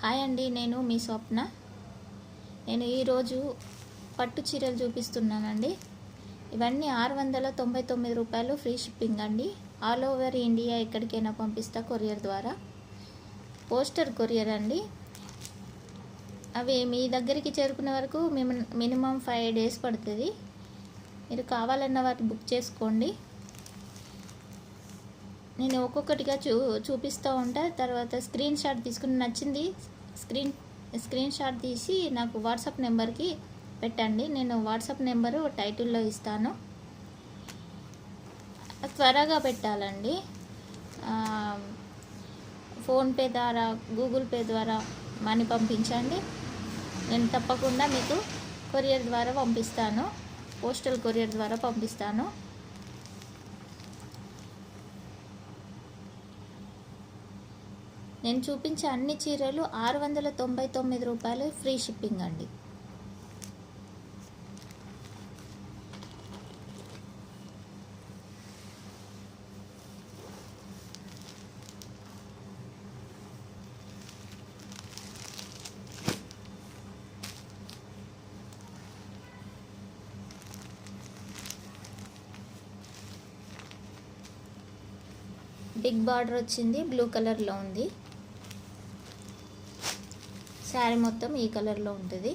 Hi అండి, నేను మీ స్వప్న. నేను ఈరోజు పట్టు చీరలు చూపిస్తున్నానండి. ఇవన్నీ 699 రూపాయలు, ఫ్రీ షిప్పింగ్ అండి. ఆల్ ఓవర్ ఇండియా ఎక్కడికైనా పంపిస్తా కొరియర్ ద్వారా. పోస్టర్ కొరియర్ అండి. అవి మీ దగ్గరికి చేరుకునే వరకు మినిమం 5 days పడుతుంది. మీరు కావాలన్న వాటి బుక్ చేసుకోండి. నేను ఒక్కొక్కటిగా చూపిస్తూ ఉంటా. తర్వాత స్క్రీన్ షాట్ తీసుకుని నచ్చింది స్క్రీన్ షాట్ తీసి నాకు వాట్సాప్ నెంబర్కి పెట్టండి. నేను వాట్సాప్ నెంబరు టైటిల్లో ఇస్తాను. త్వరగా పెట్టాలండి. ఫోన్పే ద్వారా, గూగుల్ పే ద్వారా మనీ పంపించండి. నేను తప్పకుండా మీకు కొరియర్ ద్వారా పంపిస్తాను. పోస్టల్ కొరియర్ ద్వారా పంపిస్తాను. నేను చూపించే అన్ని చీరలు 699 రూపాయలు, ఫ్రీ షిప్పింగ్ అండి. బిగ్ బార్డర్ వచ్చింది, బ్లూ కలర్లో ఉంది. శారీ మొత్తం ఈ కలర్లో ఉంటుంది.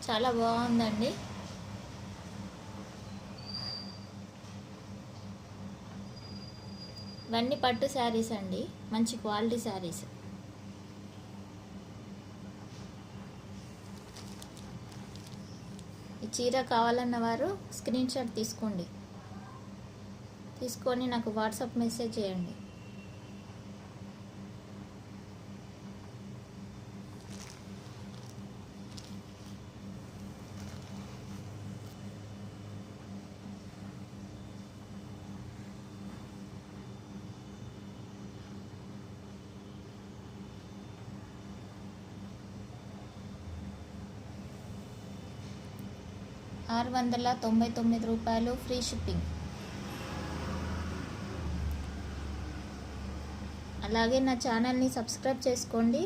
చాలా బాగుందండి. ఇవన్నీ పట్టు శారీస్ అండి, మంచి క్వాలిటీ శారీస్. ఈ చీర కావాలన్న వారు స్క్రీన్ షాట్ తీసుకొని నాకు వాట్సాప్ మెసేజ్ చేయండి. $699 ఫ్రీ షిప్పింగ్. అలాగే నా ఛానల్ని సబ్స్క్రైబ్ చేసుకోండి.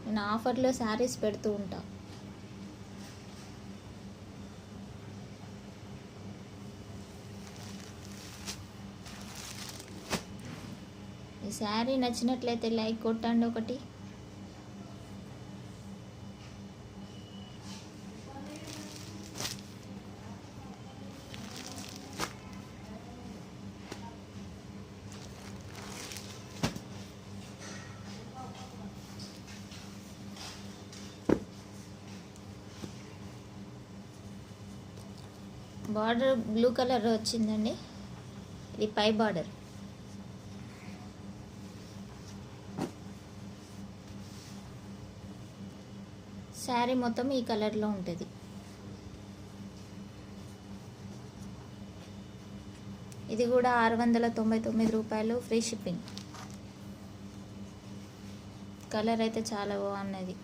నేను ఆఫర్లో శారీస్ పెడుతూ ఉంటా. ఈ శారీ నచ్చినట్లయితే లైక్ కొట్టండి ఒకటి. బార్డర్ బ్లూ కలర్ వచ్చిందండి. ఇది పై బార్డర్. శారీ మొత్తం ఈ కలర్లో ఉంటుంది. ఇది కూడా 699 రూపాయలు, ఫ్రీ షిప్పింగ్. కలర్ అయితే చాలా బాగున్నది.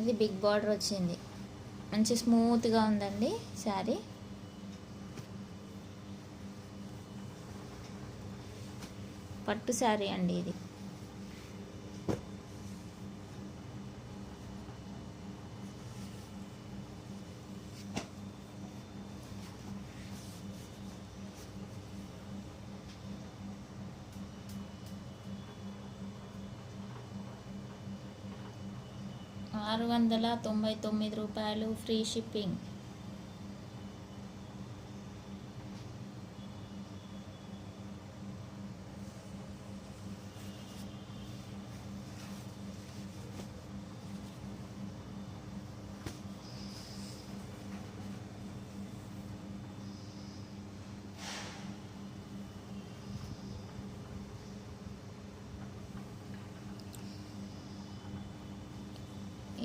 ఇది బిగ్ బార్డర్ వచ్చింది. మంచి స్మూత్గా ఉందండి శారీ. పట్టు శారీ అండి ఇది. $699 ఫ్రీ షిప్పింగ్.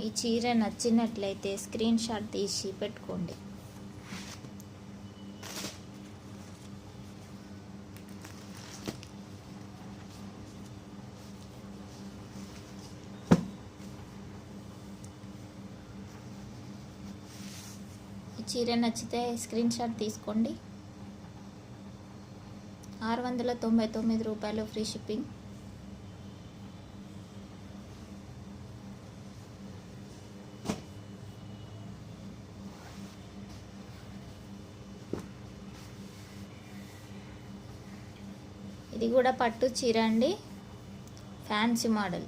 ఈ ఈ చీర నచ్చినట్లయితే స్క్రీన్ షాట్ తీసి పెట్టుకోండి. ఈ చీర నచ్చితే స్క్రీన్ షాట్ తీసుకోండి. 699 రూపాయలు ఫ్రీ షిప్పింగ్. ఇది కూడా పట్టు చీర అండి, ఫ్యాన్సీ మోడల్.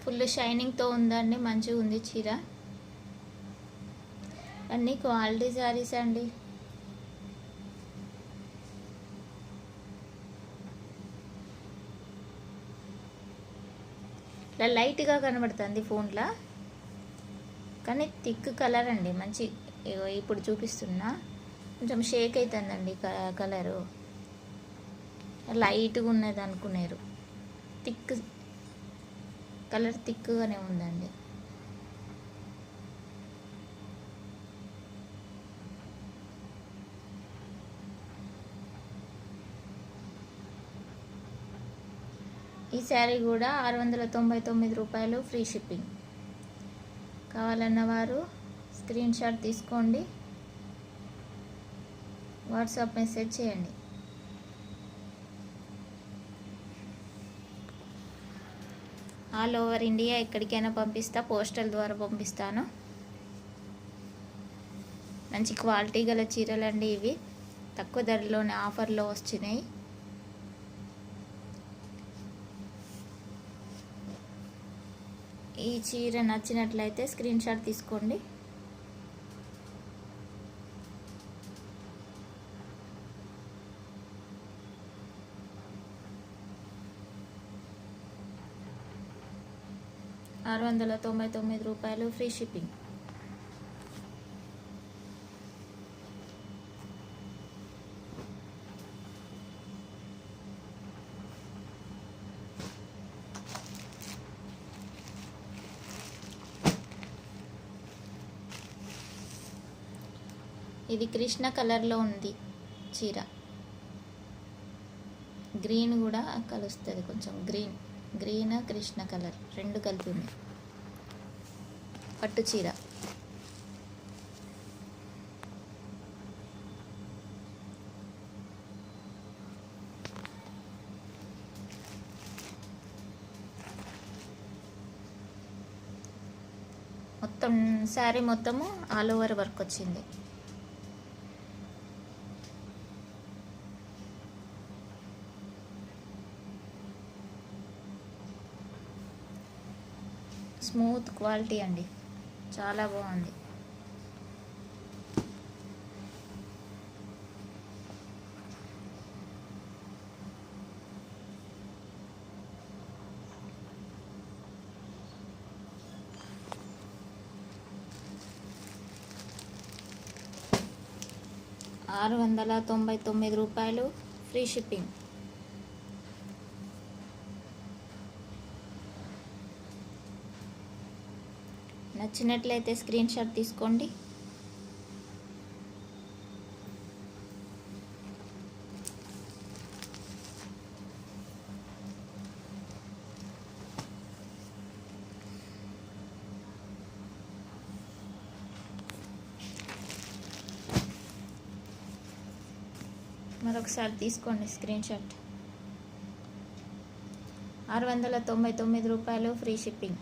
ఫుల్ షైనింగ్తో ఉందండి, మంచిగా ఉంది చీర. అన్నీ క్వాలిటీ శారీస్ అండి. ఇలా లైట్గా కనబడుతుంది ఫోన్లో, కానీ థిక్ కలర్ అండి, మంచి. ఇప్పుడు చూపిస్తున్నా, కొంచెం షేక్ అవుతుందండి కలరు. లైట్గా ఉన్నది అనుకున్నారు, థిక్ కలర్ థిక్గానే ఉందండి. ఈ శారీ కూడా 699 రూపాయలు ఫ్రీ షిప్పింగ్. కావాలన్న వారు స్క్రీన్ షాట్ తీసుకోండి, వాట్సాప్ మెసేజ్ చేయండి. ఆల్ ఓవర్ ఇండియా ఎక్కడికైనా పంపిస్తా, పోస్టల్ ద్వారా పంపిస్తాను. మంచి క్వాలిటీ గల చీరలు అండి ఇవి, తక్కువ ధరలోనే ఆఫర్లో వచ్చినాయి. ఈ చీర నచ్చినట్లయితే స్క్రీన్ షాట్ తీసుకోండి. ₹699 ఫ్రీ షిప్పింగ్. ఇది కృష్ణ కలర్లో ఉంది చీర, గ్రీన్ కూడా కలుస్తుంది, కొంచెం గ్రీన్ కృష్ణ కలర్ రెండు కలిపి ఉంది. పట్టు చీర. మొత్తం శారీ మొత్తము ఆల్ ఓవర్ వర్క్ వచ్చింది. స్మూత్ క్వాలిటీ అండి, చాలా బాగుంది. ₹699 ఫ్రీ షిప్పింగ్. నచ్చినట్లయితే స్క్రీన్ షాట్ తీసుకోండి. మరొకసారి తీసుకోండి స్క్రీన్ షాట్. ₹699 free shipping.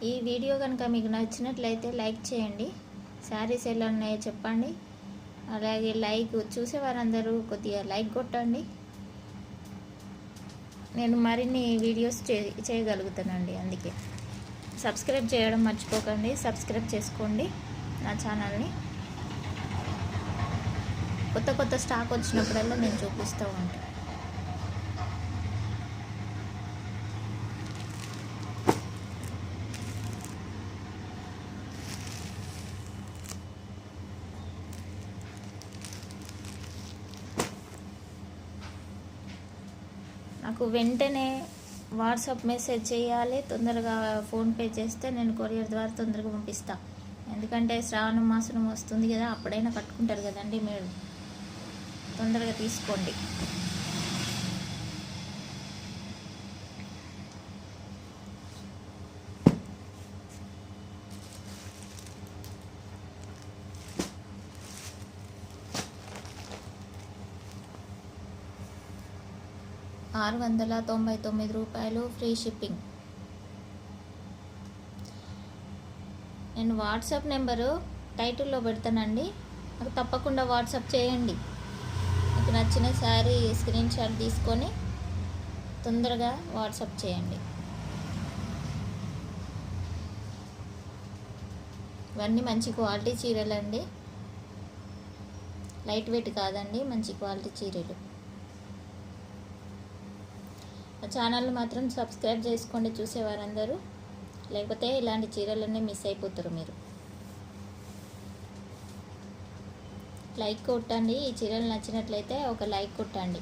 ఈ వీడియో కనుక మీకు నచ్చినట్లయితే లైక్ చేయండి, శారీస్ ఎలా ఉన్నాయో చెప్పండి. అలాగే చూసేవారందరూ కొద్దిగా లైక్ కొట్టండి. నేను మరిన్ని వీడియోస్ చేయగలుగుతానండి. అందుకే సబ్స్క్రైబ్ చేయడం మర్చిపోకండి. సబ్స్క్రైబ్ చేసుకోండి నా ఛానల్ని. కొత్త కొత్త స్టాక్ వచ్చినప్పుడల్లా నేను చూపిస్తూ ఉంటాను. నాకు వెంటనే వాట్సాప్ మెసేజ్ చేయాలి. తొందరగా ఫోన్పే చేస్తే నేను కొరియర్ ద్వారా తొందరగా పంపిస్తాను. ఎందుకంటే శ్రావణ మాసం వస్తుంది కదా, అప్పుడైనా కట్టుకుంటారు కదండి మీరు. తొందరగా తీసుకోండి. ₹699 ఫ్రీ షిప్పింగ్. నేను వాట్సాప్ నెంబరు టైటిల్లో పెడతానండి. నాకు తప్పకుండా వాట్సాప్ చేయండి. మీకు నచ్చిన శారీ స్క్రీన్ షాట్ తీసుకొని తొందరగా వాట్సాప్ చేయండి. ఇవన్నీ మంచి క్వాలిటీ చీరలండి, లైట్ వెయిట్ కాదండి, మంచి క్వాలిటీ చీరలు. ఆ ఛానల్ మాత్రం సబ్స్క్రైబ్ చేసుకోండి చూసేవారందరూ, లేకపోతే ఇలాంటి చీరలన్నీ మిస్ అయిపోతారు మీరు. లైక్ కొట్టండి. ఈ చీరలు నచ్చినట్లయితే ఒక లైక్ కొట్టండి.